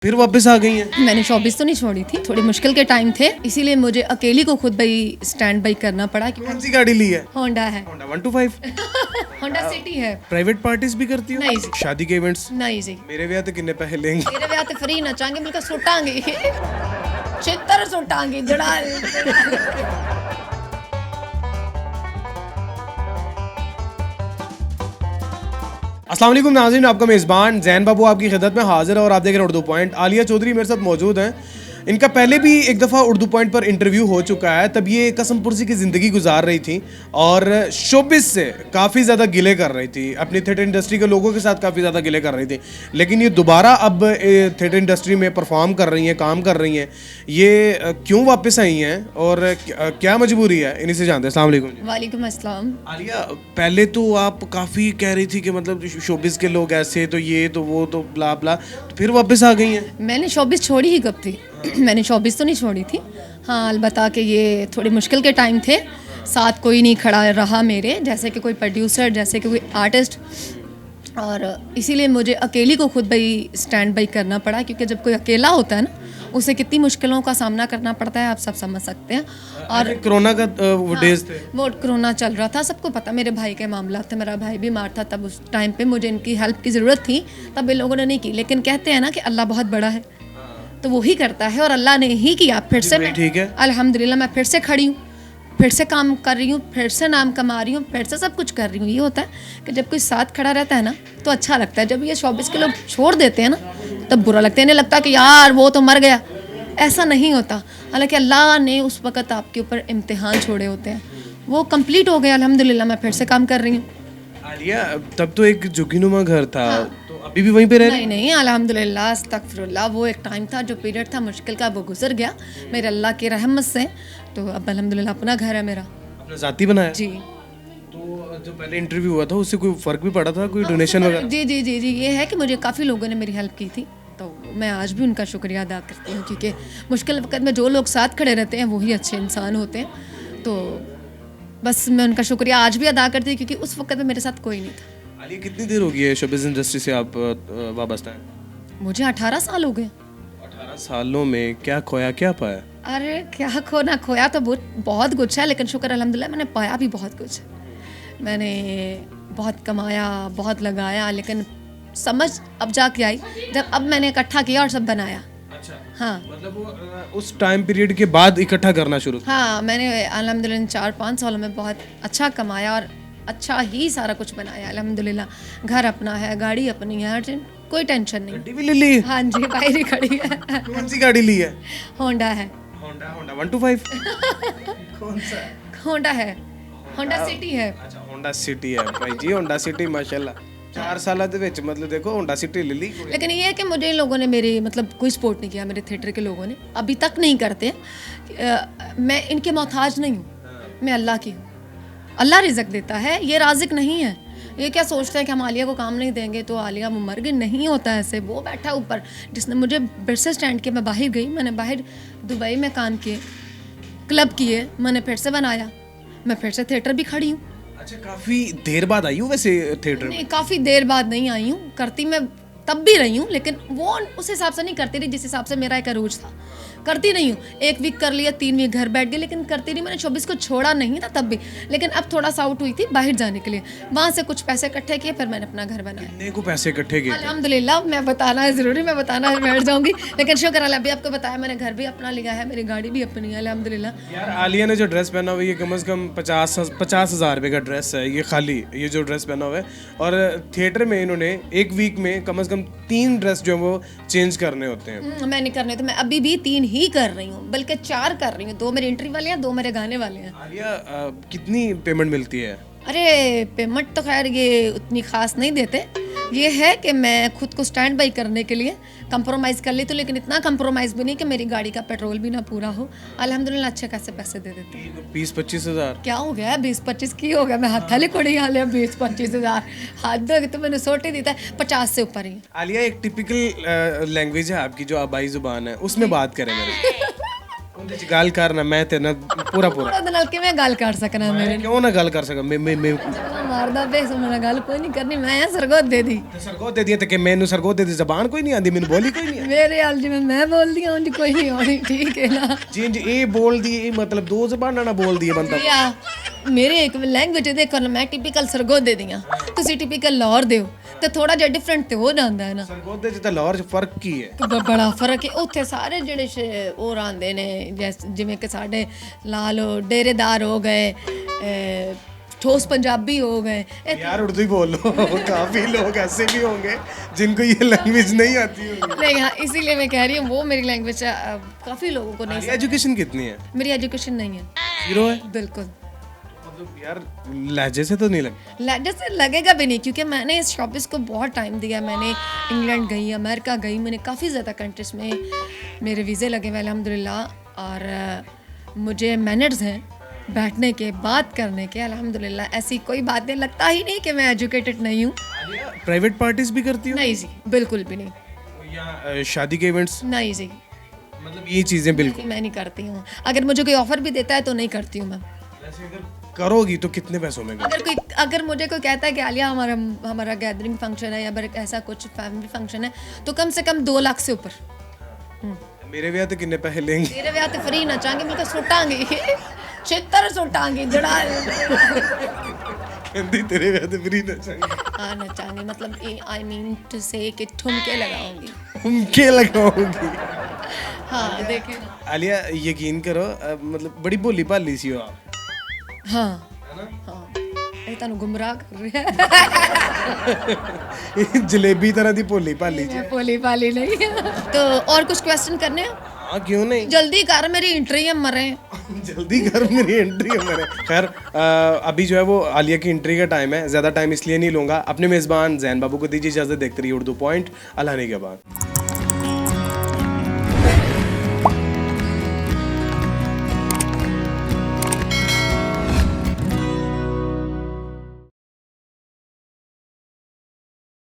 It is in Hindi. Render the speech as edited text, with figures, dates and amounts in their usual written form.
फिर वापस आ गई हैं। मैंने शोबिस तो नहीं छोड़ी थी, थोड़ी मुश्किल के टाइम थे, इसीलिए मुझे अकेली को खुद भाई स्टैंड बाई करना पड़ा। कौन सी गाड़ी ली है? होंडा है, होंडा 125। होंडा सिटी है। प्राइवेट पार्टीज भी करती हो? नहीं जी। शादी के इवेंट्स? नहीं जी, मेरे ब्याह ते किन्ने पैसे लेंगे? मेरे ब्याह ते फ्री नचांगे, बिल्कुल सुटांगे चित्तर सुटांगे जड़ा। अस्सलाम वालेकुम नाज़रीन, आपका मेज़बान जैन बाबू आपकी खिदमत में हाजिर है और आप देख रहे हैं उर्दू पॉइंट। आलिया चौधरी मेरे साथ मौजूद हैं। इनका पहले भी एक दफ़ा उर्दू पॉइंट पर इंटरव्यू हो चुका है, तब ये कसम पुरसी की ज़िंदगी गुजार रही थी और शोबिस से काफ़ी ज़्यादा गिले कर रही थी, अपनी थिएटर इंडस्ट्री के लोगों के साथ काफ़ी ज़्यादा गिले कर रही थी। लेकिन ये दोबारा अब थिएटर इंडस्ट्री में परफॉर्म कर रही हैं, काम कर रही हैं। ये क्यों वापस आई हैं और क्या मजबूरी है, इन्हीं से जानते हैं। अस्सलाम वालेकुम जी। वालेकुम अस्सलाम। आलिया, पहले तो आप काफ़ी कह रही थी कि मतलब शोबिस के लोग ऐसे, तो ये तो वो तो ब्ला ब्ला, तो फिर वापस आ गई हैं। मैंने शोबिस छोड़ी ही कब थी? मैंने शोबिस तो नहीं छोड़ी थी। हाँ, अलबत्ता कि ये थोड़ी मुश्किल के टाइम थे, साथ कोई नहीं खड़ा रहा मेरे, जैसे कि कोई प्रोड्यूसर, जैसे कि कोई आर्टिस्ट, और इसीलिए मुझे अकेली को खुद भाई स्टैंड बाई करना पड़ा। क्योंकि जब कोई अकेला होता है ना, उसे कितनी मुश्किलों का सामना करना पड़ता है, आप सब समझ सकते हैं। और कोरोना का वो डेज थे। वो कोरोना चल रहा था, सबको पता, मेरे भाई के मामला थे, मेरा भाई बीमार था, तब उस टाइम पे मुझे इनकी हेल्प की ज़रूरत थी, तब इन लोगों ने नहीं की। लेकिन कहते हैं ना कि अल्लाह बहुत बड़ा है, तो वो ही करता है, और अल्लाह ने ही किया। फिर से मैं, ठीक है, अल्हम्दुलिल्लाह, मैं फिर से खड़ी हूँ, फिर से काम कर रही हूँ, फिर से नाम कमा रही हूँ, फिर से सब कुछ कर रही हूँ। ये होता है कि जब कोई साथ खड़ा रहता है ना, तो अच्छा लगता है। जब ये शोबिस के लोग छोड़ देते हैं ना, तब बुरा लगता है। इन्हें लगता है कि यार वो तो मर गया, ऐसा नहीं होता। हालांकि अल्लाह ने उस वक़्त आपके ऊपर इम्तिहान छोड़े होते हैं, वो कंप्लीट हो गए, अल्हम्दुलिल्लाह, मैं फिर से काम कर रही हूँ। आलिया, तब तो एक झुग्गीनुमा घर था, तो अभी भी वहीं पे रह रही? नहीं नहीं, अल्हम्दुलिल्लाह, अस्तगफिरुल्लाह, वो एक टाइम था, जो पीरियड था मुश्किल का, वो गुजर गया मेरे अल्लाह की रहमत से। तो अब अल्हम्दुलिल्लाह अपना घर है मेरा। अपना जाती बनाया? जी। तो जो पहले इंटरव्यू हुआ था उससे कोई फ़र्क भी पड़ा था, कोई डोनेशन वगैरह? जी जी जी जी, ये है कि मुझे काफ़ी लोगों ने मेरी हेल्प की थी, तो मैं आज भी उनका शुक्रिया अदा करती हूँ। क्योंकि मुश्किल वक्त में जो लोग साथ खड़े रहते हैं वही अच्छे इंसान होते हैं। तो बस मैं उनका शुक्रिया आज भी अदा करती हूँ, क्योंकि उस वक्त में मेरे साथ कोई नहीं था। आलिया, कितनी देर हो गई है शोबिस इंडस्ट्री से आप वाबस्ता हैं? मुझे 18 साल हो गए। 18 सालों में क्या खोया, क्या पाया? अरे क्या खोना, खोया तो बहुत कुछ है, लेकिन शुक्र अल्हम्दुलिल्लाह मैंने पाया भी बहुत कुछ है। मैंने बहुत कमाया, बहुत लगाया, लेकिन समझ अब जाके आई जब अब मैंने इकट्ठा किया और सब बनाया। अच्छा, हाँ मतलब वो उस टाइम पीरियड के बाद इकट्ठा करना शुरू किया। हाँ, मैंने अल्हम्दुलिल्लाह 4-5 सालों में बहुत अच्छा कमाया और अच्छा ही सारा कुछ बनाया अल्हम्दुलिल्लाह। घर अपना है, गाड़ी अपनी है, कोई टेंशन नहीं। गाड़ी भी ले ली? हाँ जी, बाहर ही खड़ी है। कौन सी गाड़ी ली है? होंडा है। Honda, Honda 125? कौन सा? होंडा है, होंडा सिटी है। अच्छा, होंडा सिटी है भाई जी, होंडा सिटी माशाल्लाह। 4 साल ਦੇ ਵਿੱਚ मतलब देखो होंडा सिटी ले ली। लेकिन ये है कि मुझे इन लोगों ने मेरी मतलब कोई सपोर्ट नहीं किया, मेरे थिएटर के लोगों ने अभी तक नहीं करते। मैं इनके मोहताज नहीं हूँ, मैं अल्लाह की हूँ। अल्लाह रिज़्क देता है, ये राज़िक नहीं है। ये क्या सोचते हैं कि हम आलिया को काम नहीं देंगे तो आलिया वो मर गई, नहीं होता ऐसे। वो बैठा ऊपर, जिसने मुझे बिरसे स्टैंड किया, मैं बाहर गई, मैंने बाहर दुबई में काम किए, क्लब किए, मैंने फिर से बनाया, मैं फिर से थिएटर भी खड़ी हूँ। अच्छा, काफी देर बाद आई हूँ वैसे थिएटर में? नहीं, काफ़ी देर बाद नहीं आई हूँ, करती मैं तब भी रही हूँ, लेकिन वो उस हिसाब से नहीं करती रही जिस हिसाब से मेरा एक अरूज था। करती नहीं हूँ, 1 वीक कर लिया, 3 वीक घर बैठ गई, लेकिन करती नहीं। मैंने शोबिस को छोड़ा नहीं था तब भी, लेकिन अब थोड़ा सा आउट हुई थी बाहर जाने के लिए, वहाँ से कुछ पैसे इकट्ठे किए, फिर मैंने अपना घर बनाया। कितने को पैसे इकट्ठे किए? अल्हम्दुलिल्लाह, मैं बताना है ज़रूरी, मैं बताना है बैठ जाऊँगी, लेकिन शुक्र अल्लाह, अभी आपको बताया मैंने घर भी अपना लिया है, मेरी गाड़ी भी अपनी है अल्हम्दुलिल्लाह। यार, आलिया ने जो ड्रेस पहना हुआ है ये कम से कम 50,000 रुपये का ड्रेस है, ये खाली ये जो ड्रेस पहना हुआ है। और थिएटर में इन्होंने 1 वीक में कम से कम 3 ड्रेस जो है वो चेंज करने होते हैं। मैं नहीं करने, तो मैं अभी भी 3 ही कर रही हूँ, बल्कि 4 कर रही हूँ। 2 मेरे एंट्री वाले हैं, 2 मेरे गाने वाले हैं। आलिया, कितनी पेमेंट मिलती है? अरे पेमेंट तो खैर ये उतनी ख़ास नहीं देते। ये है कि मैं खुद को स्टैंड बाई करने के लिए कंप्रोमाइज़ कर ली, तो लेकिन इतना कंप्रोमाइज़ भी नहीं कि मेरी गाड़ी का पेट्रोल भी ना पूरा हो। अल्हम्दुलिल्लाह अच्छे खासे पैसे दे देते हैं। 20-25 हज़ार? क्या हो गया, 20-25 की हो गया? मैं हाथ थाली कोड़ी हाल है, 20-25 हज़ार हाथ दो तो मैंने सोटे देता है, 50 से ऊपर ही। आलिया, एक टिपिकल लैंग्वेज है आपकी जो आबाई ज़ुबान है, उसमें बात करें मेरे। गाल करना मैं ते ना पूरा थोड़ा दिन के मैं गाल कर सकना मेरे क्यों ना गाल कर सका मैं मारदा पे सो मेरा गल कोई नहीं करनी मैं सरगोदे दी ਤੇ ਸਰਗੋਦੇ ਦੀ ਤੇ ਕਿ ਮੈਨੂੰ ਸਰਗੋਦੇ ਦੀ ਜ਼ਬਾਨ ਕੋਈ ਨਹੀਂ ਆਂਦੀ ਮੈਨੂੰ ਬੋਲੀ ਕੋਈ ਨਹੀਂ मेरे हाल जिवें मैं बोलदी हां उंज कोई नहीं होनी ठीक है ना ਜਿੰਜ ਇਹ ਬੋਲਦੀ ਇਹ ਮਤਲਬ ਦੋ ਜ਼ਬਾਨਾਂ ਨਾਲ ਬੋਲਦੀ ਹੈ ਬੰਦਾ या मेरे एक लैंग्वेज देखो ना मैं टिपिकल सरगोदे दी हां तुसी टिपिकल लाहौर दे हो ਤੇ ਥੋੜਾ ਜਿਹਾ ਡਿਫਰੈਂਟ ਤੇ ਹੋ ਜਾਂਦਾ ਹੈ ਨਾ ਸਰਗੋਦੇ 'ਚ ਤਾਂ ਲਾਹੌਰ 'ਚ ਫਰਕ ਕੀ ਹੈ ਬੜਾ ਫਰਕ ਹੈ ਉੱਥੇ ਸਾਰੇ ਜਿਹੜੇ ਉਹ ਆਂਦੇ ਨੇ ਜਿਵੇਂ ਕਿ ਸਾਡੇ ਲਾ ਲਓ ਡੇਰੇਦਾਰ ਹੋ ਗਏ ठोस पंजाबी हो गए यार उर्दू ही बोल लो काफी लोग ऐसे भी होंगे जिनको ये लैंग्वेज नहीं आती होगी नहीं हाँ इसीलिए मैं कह रही हूँ वो मेरी लैंग्वेज काफ़ी लोगों को नहीं एजुकेशन कितनी है मेरी एजुकेशन नहीं है जीरो है बिल्कुल मतलब यार लहजे से तो नहीं लग लहजे से लगेगा भी नहीं क्योंकि मैंने इस शॉपिस को बहुत टाइम दिया मैंने इंग्लैंड गई अमेरिका गई मैंने काफ़ी ज़्यादा कंट्रीज़ में मेरे वीज़े लगे हुए अल्हम्दुलिल्लाह और मुझे मैनर्स हैं बैठने के बात करने के अल्हम्दुलिल्लाह ऐसी कोई बात नहीं लगता ही नहीं कि मैं एजुकेटेड नहीं हूँ प्राइवेट पार्टीज भी करती हो नहीं जी बिल्कुल भी नहीं या शादी के इवेंट्स नहीं जी मतलब ये चीज़ें बिल्कुल मैं नहीं करती हूँ अगर मुझे कोई ऑफर भी देता है तो नहीं करती हूँ मैं वैसे अगर करोगी तो कितने पैसों में अगर मुझे कोई कहता है कि आलिया हमारा गैदरिंग फंक्शन है या ऐसा कुछ फैमिली फंक्शन है तो कम से कम 2 लाख से ऊपर मेरे ब्याह तो कितने पैसे लेंगे तेरे ब्याह तो फ्री नचांगे मिलकर सुटांगे छितर सुटांगे जड़ा कहती तेरे ब्याह तो फ्री नचाएंगे हाँ नचांगे मतलब आई मीन टू से कि ठुमके लगाऊंगी उनके लगाऊंगी हाँ देखे ना आलिया यकीन करो मतलब बड़ी भोली भाली सी हो आप हाँ हाँ ਇਹ ਤੁਹਾਨੂੰ ਗੁੰਮਰਾਹ ਕਰ ਰਿਹਾ है जलेबी तरह दी भोली भाली जी भोली भाली नहीं तो और कुछ क्वेश्चन करने हैं हाँ क्यों नहीं जल्दी कर मेरी इंट्री है मरे जल्दी कर मेरी एंट्री है मेरे खैर अभी जो है वो आलिया की एंट्री का टाइम है ज़्यादा टाइम इसलिए नहीं लूँगा अपने मेज़बान जैन बाबू को दीजिए इजाज़त देखते रहिए उर्दू पॉइंट अल्लाह ने के बाद